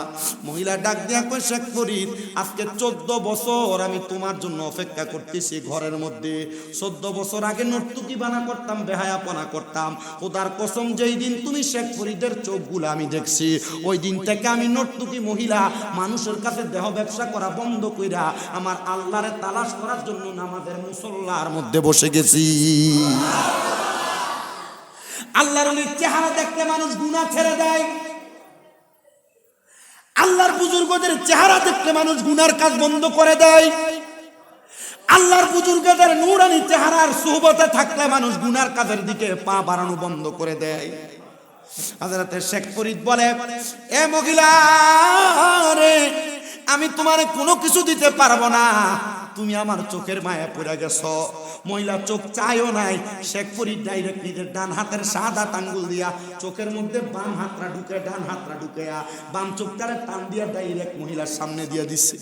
মহিলা ডাক দিয়া কয়, শেখ ফরিদ আজকে 14 বছর আমি তোমার জন্য অপেক্ষা করতেছি ঘরের মধ্যে। 14 বছর আগে নর্তুকি বানা করতাম, বেহায়াপনা করতাম। খোদার কসম, যেই দিন তুমি শেখ ফরিদের চোখগুলো আমি দেখছি, ওই দিন থেকে আমি নর্তুকি মহিলা মানুষের কাছে দেহ ব্যবসা করা বন্ধ কইরা আমার আল্লাহরে তালাশ করার জন্য নামাজের মুসল্লার মধ্যে বসে গেছি। আল্লাহর ওলির চেহারা দেখলে মানুষ গুনাহ ছেড়ে দেয়। বুজুর্গদের চেহারা দেখলে মানুষ গুনার কাজ বন্ধ করে দেয়। আল্লাহর বুজুর্গদের নূরানি চেহারার সুহবতে থাকলে মানুষ গুনার কাজের দিকে পা বাড়ানো বন্ধ করে দেয়। হযরতে শেখ ফরিদ বলে, এ মহিলা রে, আমি তোমারে কোনো কিছু দিতে পারবো না, তুমি আমার চোখের মায়া পড়ে গেছো। মহিলা চোখ চাইও নাই, শেখ ফরিদ ডাইরেক্ট নিজের ডান হাতের সাদা আঙ্গুল দিয়া চোখের মধ্যে বাম হাতটা ঢুকে ডান হাতটা ঢুকে বাম চোখটারে টান দিয়া ডাইরেক্ট মহিলার সামনে দিয়ে দিচ্ছে।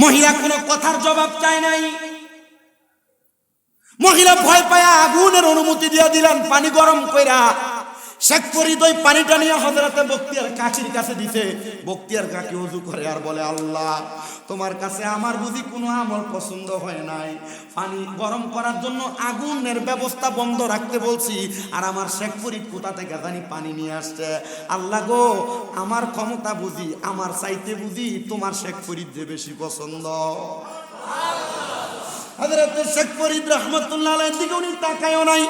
মহিলা কোনো কথার জবাব চায় নাই। মহিলা ভয় পায় আগুনের অনুমতি দিয়া দিলেন পানি গরম কইরা। শেখ ফরিদ ওই পানিটা নিয়ে হযরতে বখতিয়ার কাকির কাছে দিতে। বখতিয়ার কাকি ওযু করে আর বলে, আল্লাহ, তোমার কাছে আমার বুঝি কোনো আমল পছন্দ হয় নাই, পানি গরম করার জন্য আগুনের ব্যবস্থা বন্ধ রাখতে বলছি, আর আমার শেখ ফরিদ কোথা থেকে জানি পানি নিয়ে আসছে। আল্লাহ গো, আমার ক্ষমতা বুঝি, আমার চাইতে বুঝি তোমার শেখ ফরিদ যে বেশি পছন্দ। হযরতে শেখ ফরিদ রাহমাতুল্লাহ আলাইহির দিকে উনি তাকায়ও নাই,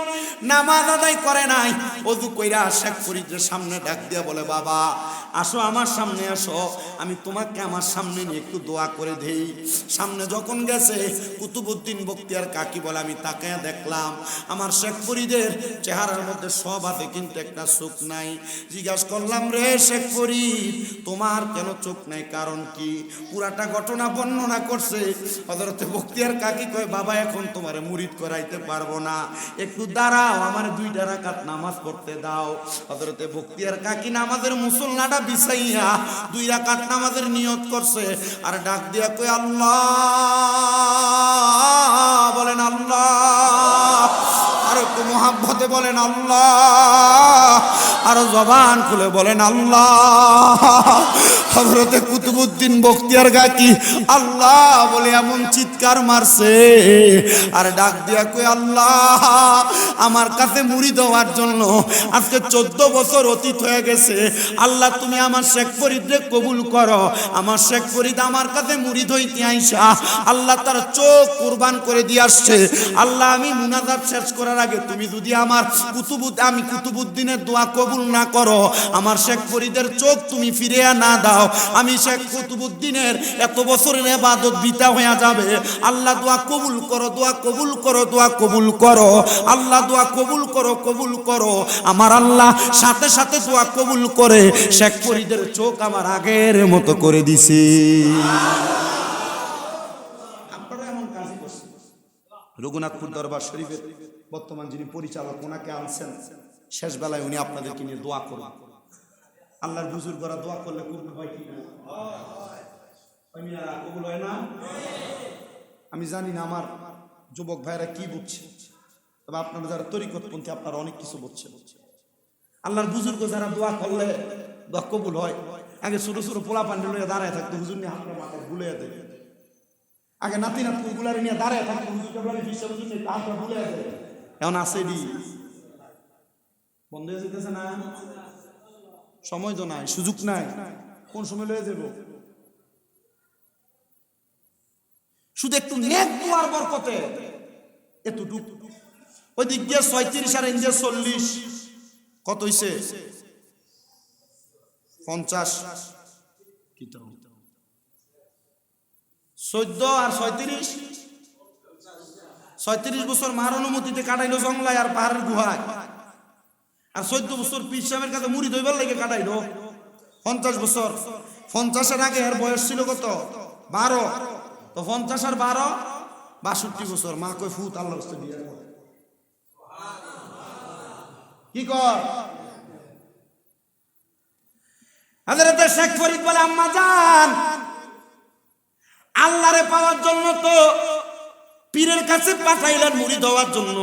নামাজ আদায় করে নাই। ওযু কইরা শেখ ফরিদের সামনে ডাক দিয়া বলে, বাবা আসো, আমার সামনে আসো, আমি তোমাকে আমার সামনে নিয়ে একটু দোয়া করে দেই। সামনে যখন গেছে, কুতুবউদ্দিন বখতিয়ার কাকি বলে, আমি তাকায়া দেখলাম আমার শেখ ফরিদের চেহারার মধ্যে সব আছে, কিন্তু একটা চোখ নাই। জিজ্ঞাসা করলাম, রে শেখ ফরিদ, তোমার কেন চোখ নাই, কারণ কি? পুরাটা ঘটনা বর্ণনা করছে। হযরতে বখতিয়ার কাকি কয়, বাবা এখন তোমারে মুরিদ করাইতে পারবো না, একটু দাঁড়াও, আমার 2 রাকাত নামাজ পড়তে দাও। হযরতে বখতিয়ার কাকি নামাজের মুসল্লাটা বিছাইয়া 2 রাকাত নামাজের নিয়ত করছে, আর ডাক দিয়া কয়, আল্লাহ, বলেন আল্লাহ, আর একটু মোহাব্বতে বলেন আল্লাহ, আর জবান খুলে বলেন আল্লাহ। হযরতে কুতুবউদ্দিন বখতিয়ার কাকি আল্লাহ বলে এমন চিৎকার মারছে, আর ডাক দিয়া কই, আল্লাহ, আমার কাছে মুরিদ হওয়ার জন্য আজকে 14 বছর অতীত হয়ে গেছে। আল্লাহ, তুমি আমার শেখ ফরিদরে কবুল করো। আমার শেখ ফরিদ আমার কাছে মুরিদ হইতে আইসা আল্লাহ তার চোখ কুরবান করে দিয়ে আসছে। আল্লাহ, আমি মুনাজাত শেষ করার আগে তুমি যদি আমার কুতুবউদ্দিনের দোয়া কবুল না করো, আমার শেখ ফরিদের চোখ তুমি ফিরিয়ে না দাও, আমি শেখ কুতুবউদ্দিনের এত বছরের ইবাদত বৃথা হয়ে যাবে। আল্লাহ, দোয়া কবুল করো, দোয়া কবুল করো, দোয়া কবুল করো। আল্লাহ, দোয়া কবুল করো, কবুল করো। আমার আল্লাহ সাথে সাথে দোয়া কবুল করে শেখ ফরিদের চোখ আমার আগের মতো করে দিছে। আপনারা এমন কাজই করছেন। রঘুনাথপুর দরবার শরীফের বর্তমান যিনি পরিচালক, ওনাকে আনছেন, শেষ বেলায় উনি আপনাদেরকে নিয়ে দোয়া করবেন। আল্লাহর বুজুর্গরা দোয়া করলে কবুল হয় কি না? কবুল হয় না? আমি জানি না আমার যুবক ভাইরা কি বুঝছে, তবে আপনারা যারা তরিকতপন্থী আপনারা অনেক কিছু বুঝছেন। আল্লাহর বুজুর্গ যারা দোয়া করলে দোয়া কবুল হয়। আগে ছোট ছোট পোলা পান্ডি লইয়া দাঁড়ায় থাকতো, হুজুর নিয়ে হাতের মাথায় গুলিয়ে দেয়। আগে নাতি নাতি গুলারে নিয়ে দাঁড়ায় থাকতো, হুজুর নিয়ে হাতটা গুলিয়ে দেয়। এখন আছে দি বন্ধ হয়ে যেতেছে না, সময় তো নাই, সুযোগ নাই, কোন সময় লয়ে যাব? শুধু একটু নেক দোয়ার বরকতে এতটুকু। ওই দিক দিয়ে 36 আর ইন্ডিয়া 40, কত হইছে? 50। 14 আর 36, 36 বছর মার অনুমতিতে কাটাইলো জংলায় আর পাহাড়ের গুহায়, আর 14 বছর পীর সাহেবের কাছে মুড়ি দইবার লেগে কাটাইলো 50 বছর। 50-এর আগে এর বয়স ছিল কত? 12। তো 50 আর 12 62 বছর। মা কই ফুত আল্লাহর রাস্তায় দিয়ে কি কর? হযরত শেখ ফরিদ বলে, আম্মা জান, আল্লাহরে পাওয়ার জন্য তো পীরের কাছে পাঠাইলেন মুরিদ হওয়ার জন্য,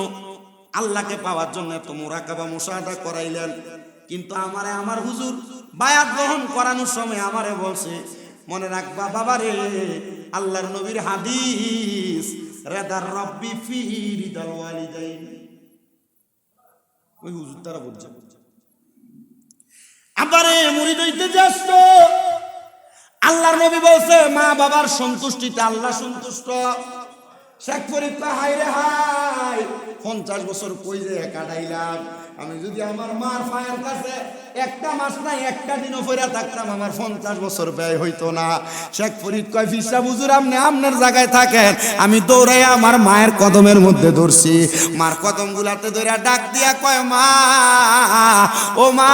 আল্লাহকে পাওয়ার জন্য এত মুরাকাবা মুশাহাদা করাইলেন, কিন্তু আমারে আমার হুজুর বায়াত গ্রহণ করানোর সময় আমারে বলছে, মনে রাখবা বাবা রে, আল্লাহর নবীর হাদিস, রাদার রব্বি ফি রিদাল ওয়ালিদাইন। ওই হুজুর তারা বলছে, আবারে মুরিদ হইতে যাস তো, আল্লাহর নবী বলছে মা বাবার সন্তুষ্টিতে আল্লাহ সন্তুষ্ট। শেখ ফরিদ হাই রে হাই, 50 বছর কই যে কাটাইলাম। আমি যদি আমার মার পায়ের কাছে একটা মাস নাই একটা দিনও পড়ে থাকতাম, আমার 50 বছর ব্যয় হইতো না। শেখ ফরিদ কয় ফিসা হুজুর আপনি আপনার জায়গায় থাকেন, আমি দৌড়াই আমার মায়ের কদমের মধ্যে ধরছি। মার কদম গুলাতে ধরে ডাক দিয়া কয় মা, ও মা,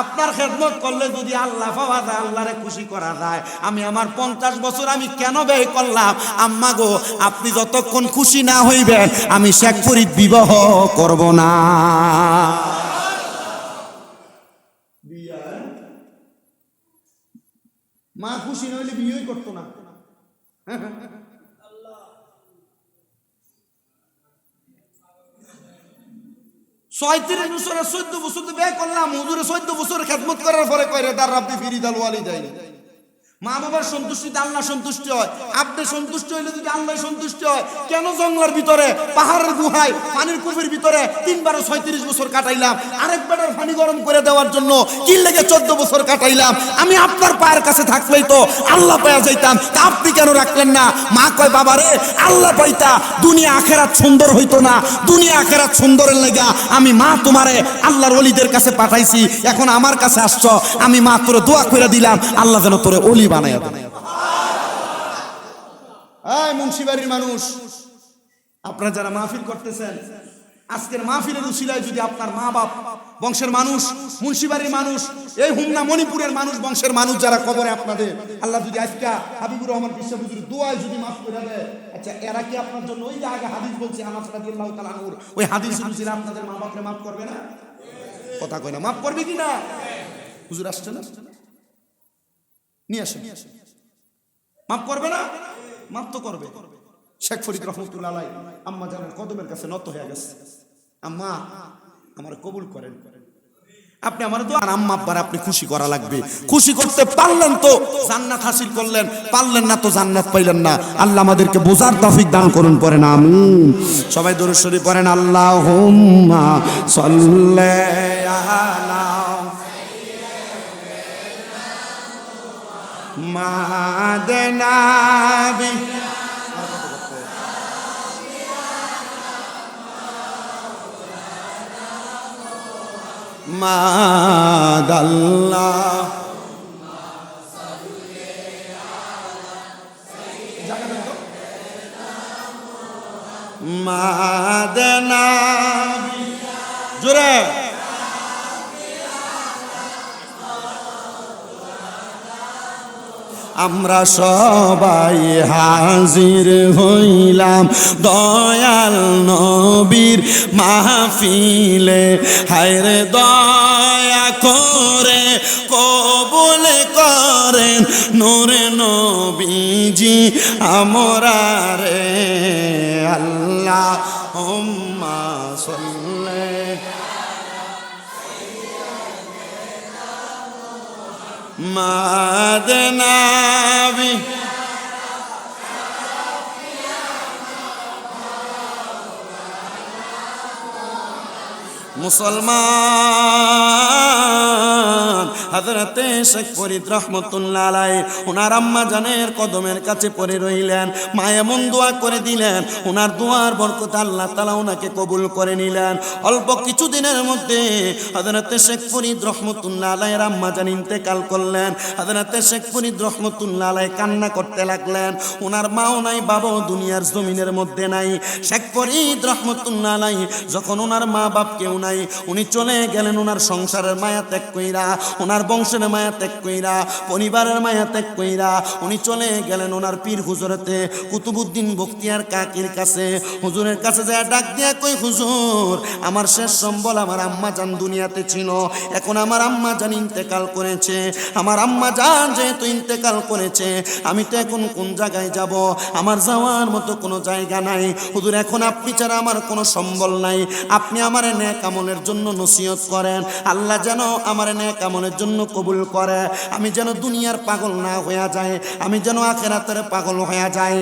আপনার খেদমত করলে যদি আল্লাহ পাওয়া যায়, আল্লাহরে খুশি করা যায়, আমি আমার 50 বছর আমি কেন ব্যয় করলাম? আম্মা গো, আপনি যতক্ষণ খুশি না হইবেন আমি শেখ ফরিদ বিবাহ করব না। মা খুশি না হইলে বিয়েই করতো না। 36 বছরে 14 বছর বিয়ে করলাম, হুজুরে 14 বছর খেদমত করার পরে কয় রে দার রাব্বি ফিরিদাল ওয়ালিদাইন। মা বাবার সন্তুষ্টিতে আল্লাহ সন্তুষ্ট হয়। আপনি সন্তুষ্ট হইলে যদি আল্লাহ সন্তুষ্ট হয়, কেন জঙ্গলের ভিতরে পাহাড়ের গুহায় পানির কূপের ভিতরে 3 বার 36 বছর কাটাইলাম? আরেকবার পানি গরম করে দেওয়ার জন্য কি লেগে 14 বছর কাটাইলাম? আমি আপনার পায়ের কাছে থাকলেই তো আল্লাহ পাওয়া যাইতাম, তা আপনি কেন রাখলেন না? মা কয় বাবা রে, আল্লাহ পাইতা দুনিয়া আখেরাত সুন্দর হইতো না। দুনিয়া আখেরাত সুন্দরের লেগা আমি মা তোমারে আল্লাহর ওলিদের কাছে পাঠাইছি, এখন আমার কাছে আসছ, আমি মা তোরে দোয়া করে দিলাম আল্লাহ যেন তোরে ওলি বানায় দেন। এই মুন্সিবাড়ির মানুষ, আপনারা যারা মাহফিল করতেছেন, আজকের মাহফিলের উসিলায় যদি আপনার মা বাপ বংশের মানুষ, মুন্সিবাড়ির মানুষ, এই হুমনা মণিপুরের মানুষ, বংশের মানুষ যারা কবরে আপনাদের, আল্লাহ যদি আজকে হাবিবুর রহমান কৃষ্ণ হুজুর দোয়ায় যদি মাফ করে দেয়, আচ্ছা এরা কি আপনার জন্য ওই যে আগে হাদিস বলছে আনাস রাদিয়াল্লাহু তাআলা আনহু, ওই হাদিস অনুযায়ী আপনাদের মা বাপকে মাফ করবে না? কথা কয় না, মাফ করবে কি না? হুজুর আসছে না, নিয়ে আসেন, মাফ করবে না? মাফ তো করবে। শেখ ফরিদ রহমতুল্লাহ আলাইহি আম্মা জানের কদমের কাছে নত হয়ে গেছে, আম্মা আমার কবুল করেন, আপনি আমার দোয়া। আম্মা আব্বার আপনি খুশি করা লাগবে। খুশি করতে পারলেন তো জান্নাত হাসিল করলেন, পারলেন না তো জান্নাত পাইলেন না। আল্লাহ আমাদেরকে বোঝার তৌফিক দান করুন, পড়েন আমিন। সবাই দরুদ শরীফ পড়েন, আল্লাহুম্মা সাল্লি আলা মাদনাবি মাদাল্লাহ মাদনাবি জোরে আমরা সবাই হাজির হইলাম দয়াল নবীর মাহফিলে, হায়রে দয়া করে কবুল করেন নূরে নবীজি আমরা রে। আল্লাহুম্মা সাল্লি মাদনাবি মুসলমান হযরতে শেখ ফরিদ রহমতুল্লাহ আলাইহি ওনার আম্মা জানের কদমের কাছে পড়ে রইলেন। মা এমন দোয়া করে দিলেন, ওনার দোয়ার বরকতে আল্লাহ তাআলা ওনাকে কবুল করে নিলেন। অল্প কিছুদিনের মধ্যে হযরতে শেখ ফরিদ রহমতুল্লাহ আলাইহির আম্মা জান ইন্তেকাল করলেন। হযরতে শেখ ফরিদ রহমতুল্লাহ আলাইহি কান্না করতে লাগলেন। ওনার মাও নাই, বাবাও দুনিয়ার জমিনের মধ্যে নাই। শেখ ফরিদ রহমতুল্লাহ আলাইহি যখন ওনার মা বাপ কেউ নাই, উনি চলে গেলেন ওনার সংসারের মায়া ত্যাগ কইরা, ওনার বংশের মায়া ত্যাগ কইরা, পরিবারের মায়া ত্যাগ কইরা উনি চলে গেলেন ওনার পীর হুজুরতে কুতুবউদ্দিন বখতিয়ার কাকির কাছে। হুজুরের কাছে যায় ডাক দিয়া কই, হুজুর আমার শেষ সম্বল আমার আম্মা জান দুনিয়াতে ছিল, এখন আমার আম্মা জান ইন্তেকাল করেছে। আমার আম্মা জান যেহেতু ইন্তেকাল করেছে, আমি তো এখন কোন জায়গায় যাব? আমার যাওয়ার মতো কোনো জায়গা নাই। হুজুর এখন আপনি ছাড়া আমার কোনো সম্বল নাই, আপনি আমার নেক আমলের জন্য নসিহত করেন, আল্লাহ যেন আমার নেক আমলের জন্য জন্য কবুল করে, আমি যেন দুনিয়ার পাগল না হয়ে যায়, আমি যেন আখিরাতের পাগল হয়ে যায়।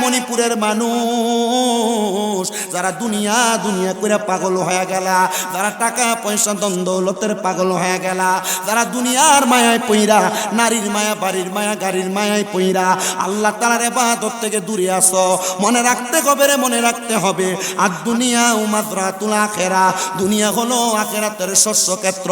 মণিপুরের মানুষ যারা দুনিয়া দুনিয়া করে পাগল হয়ে গেলা, যারা টাকা পয়সা ধন দৌলতের পাগল হয়ে গেলা, যারা দুনিয়ার মায়ায় পইরা, নারীর মায়া, বাড়ির মায়া, গাড়ির মায়ায় পইরা আল্লাহ তাআলার ইবাদত থেকে দূরে আসো, মনে রাখতে হবে রে, মনে রাখতে হবে। আর দুনিয়া মাযরাতুল আখিরা, দুনিয়া হলো আখিরাতের শস্য ক্ষেত্র।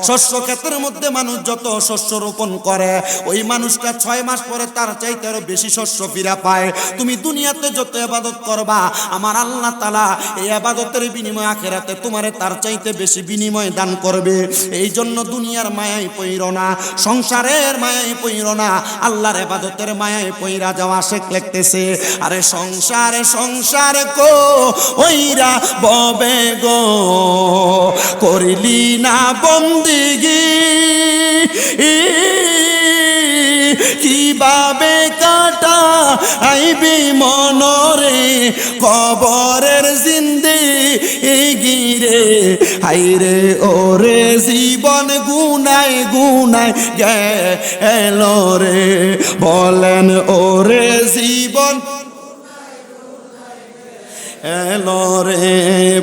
শস্য ক্ষেত্রের মধ্যে মানুষ যত শস্য রোপণ করে, ওই মানুষটা 6 মাস পরে তার চাইতে আরো বেশি শস্য ফিরা পায়। তুমি দুনিয়াতে যত ইবাদত করবা, আমার আল্লাহ তাআলা এই ইবাদতের বিনিময়ে আখিরাতে তোমারে তার চাইতে বেশি বিনিময় দান করবে। এই জন্য দুনিয়ার মায়ায় পইরো না, সংসারের মায়ায় পইরো না, আল্লাহর ইবাদতের মায়ায় পইরা যাওয়া। শেখ লিখতেছে, আরে সংসারে সংসার কো ওইরা ববে গো, করিলি না বন্দিগি, কিভাবে কাটা আইবি মনরে কবরের জিন্দেগি রে, হাইরে ওরে জীবন গুনায় গুনায় গেল রে, বলেন ওরে জীবন এলো রে,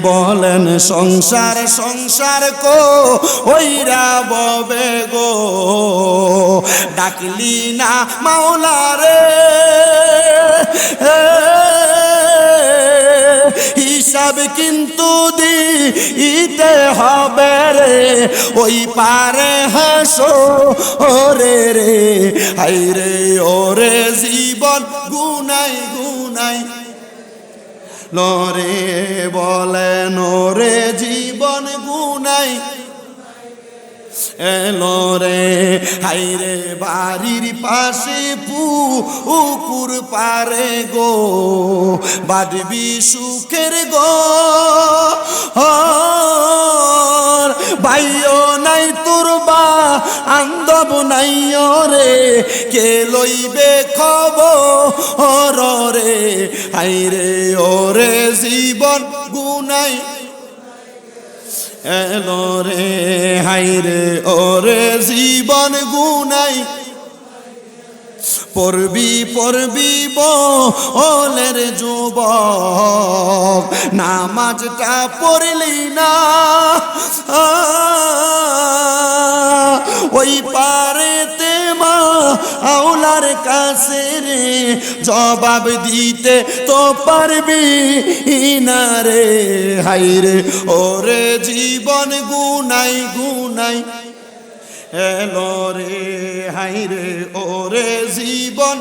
বলেন সংসার সংসার কো ওইরা ববে গো, ডাকলি না মাওলা রে, হিসাব কিন্তু দিতে হবে রে, ওই পারে হাসো ওরে রে, হাইরে ওরে জীবন গুনাই গুনাই লরে, বলেন ওরে জীবন গুনাই এলো রে, হাইরে বাড়ির পাশে পুকুর পারে গো, বাঁধবি সুখের গো ভাইও নাই তোর বা আন্দব নাই রে, কে লইবে খবর রে, হাইরে ওরে জীবন গুনাই এলো রে, হাইরে ওরে জীবন গুনাই, পড়বি পড়বি বলের যুবক, নামাজটা পড়লি না, ওই পারেতে মা আওলার কাছে রে, জবাব দিতে তো পারবি না রে, হাইরে ওরে জীবন গুনাই গুনাই এলো রে, হাইরে ওরে জীবন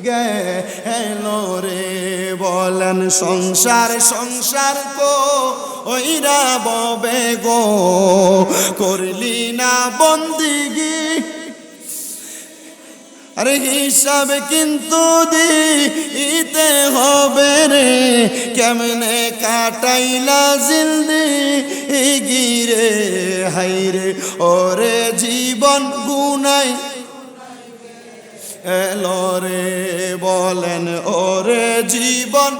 গেলো রে, বলেন সংসার সংসার কো ওইরা ববে গো, করলি না বন্দিগি, আরে হিসাব কিন্তু দিতে হবে রে, কেমনে কাটাইলা জিন্দেগি রে, হাইরে ওরে জীবন গুনাই এলো রে, বলেন ওরে জীবন।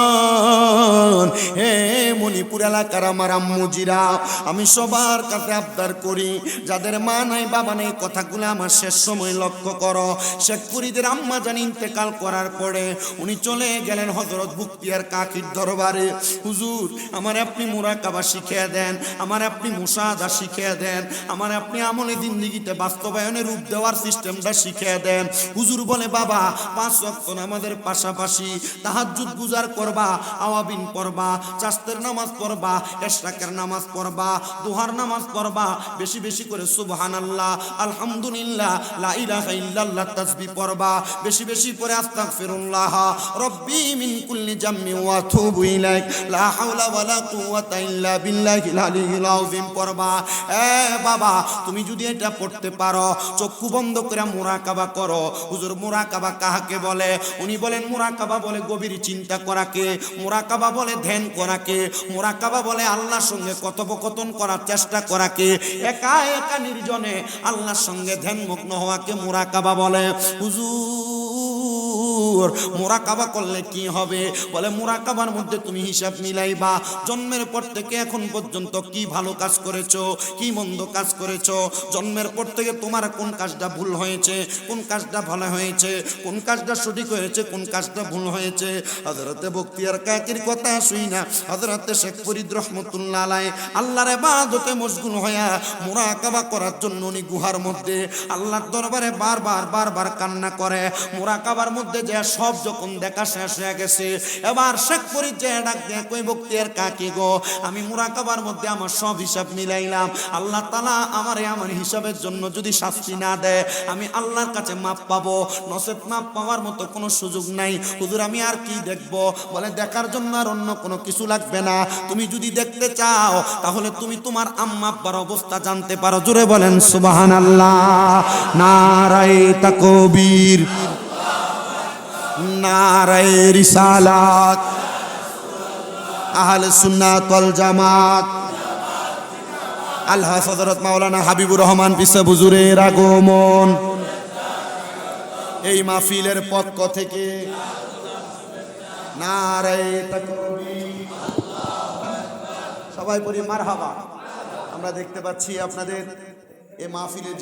মুসলমান হে মণিপুর এলাকার আমার আম্মুজিরা, আমি সবার কাছে আবদার করি, যাদের মা নাই বাবা নেই, কথাগুলো আমার শেষ সময় লক্ষ্য করো। শেখ ফরিদের আম্মা জান ইন্তেকাল করার পরে উনি চলে গেলেন হযরত মুফতিয়ার কাকির দরবারে। হুজুর, আমার আপনি মুরাকাবা শিখিয়ে দেন, আমার আপনি মুশাহাদা শিখিয়ে দেন, আমার আপনি আমলে জিন্দেগিতে বাস্তবায়নের রূপ দেওয়ার সিস্টেমটা শিখিয়ে দেন। হুজুর বলে, বাবা 5 ওয়াক্ত নামাজের পাশাপাশি তাহাজ্জুদ গুজার করবা, আওয়াবিন পড়বা, চাস্তের নামাজ পড়বা, ইশরাকের নামাজ পড়বা, দুহার নামাজ পড়বা, বেশি বেশি করে সুবহানাল্লাহ, আলহামদুলিল্লাহ, লা ইলাহা ইল্লাল্লাহ তাসবিহ পড়বা, বেশি বেশি করে আস্তাগফিরুল্লাহ রব্বি মিন কুল্লি জাম্মি ওয়া তুবু ইলাইক, লা হাওলা ওয়ালা কুওয়াতা ইল্লা বিল্লাহিল আলিয়্যিল আযীম পড়বা। বাবা, তুমি যদি এটা পড়তে পারো, চক্ষু বন্ধ করে মুরাকাবা করো। হুজুর, মুরাকাবা কাহাকে বলে? উনি বলেন, মুরাকাবা বলে গভীর চিন্তা করাকে, মুরাকাবা বলে ধ্যান করাকে, মুরাকাবা বলে আল্লাহর সঙ্গে কথোপকথন করার চেষ্টা করাকে, একা একা নির্জনে আল্লাহর সঙ্গে ধ্যানমগ্ন হওয়াকে মুরাকাবা বলে। হুজুর, হুজুর মুরাকাবা করলে কি হবে? বলে মুরাকাবার মধ্যে তুমি হিসাব মিলাইবা জন্মের পর থেকে এখন পর্যন্ত কি ভালো কাজ করেছো, কি মন্দ কাজ করেছো, জন্মের পর থেকে তোমার কোন কাজটা ভুল হয়েছে, কোন কাজটা ভালো হয়েছে, কোন কাজটা সঠিক হয়েছে, কোন কাজটা ভুল হয়েছে। হযরতে বখতিয়ার কাকির কথা শুই না হযরতে শেখ ফরিদ রহমতুল্লাহ আলাইহি আল্লাহর ইবাদতে মশগুল হইয়া মুরাকাবা করার জন্য উনি গুহার মধ্যে আল্লাহর দরবারে বারবার কান্না করে। মুরাকাবার মধ্যে যে সব যখন দেখা শেষ হয়ে গেছে, এবার শেখ ফরিদ যে ডাক দিয়ে কই বখতিয়ার কাকি গো, আমি মুরাকাবার মধ্যে আমার সব হিসাব মিলাইলাম, আল্লাহ তাআলা আমার হিসাবের জন্য যদি শাস্তি না দেয় আমি আল্লাহর কাছে মাপ পাবো, নসেব মাপ পাওয়ার মতো কোনো সুযোগ নাই। হুজুর আমি আর কি দেখবো? বলে দেখার জন্য আর অন্য কোনো কিছু লাগবে না, তুমি যদি দেখতে চাও তাহলে তুমি তোমার আম্মা আব্বার অবস্থা জানতে পারো। জোরে বলেন সুবহানাল্লাহ, নারায়ে তাকবীর, নারায়ে রিসালাত, আহলে সুন্নাত ওয়াল জামাত, আল্লাহ হযরত মাওলানা হাবিবুর রহমান পিসা হুজুরের আগমন এই মাহফিলের পক্ষ থেকে নারায়ে তাকবীর। সবাই বলি মারহাবা। আমরা দেখতে পাচ্ছি আপনাদের এই মাহফিলের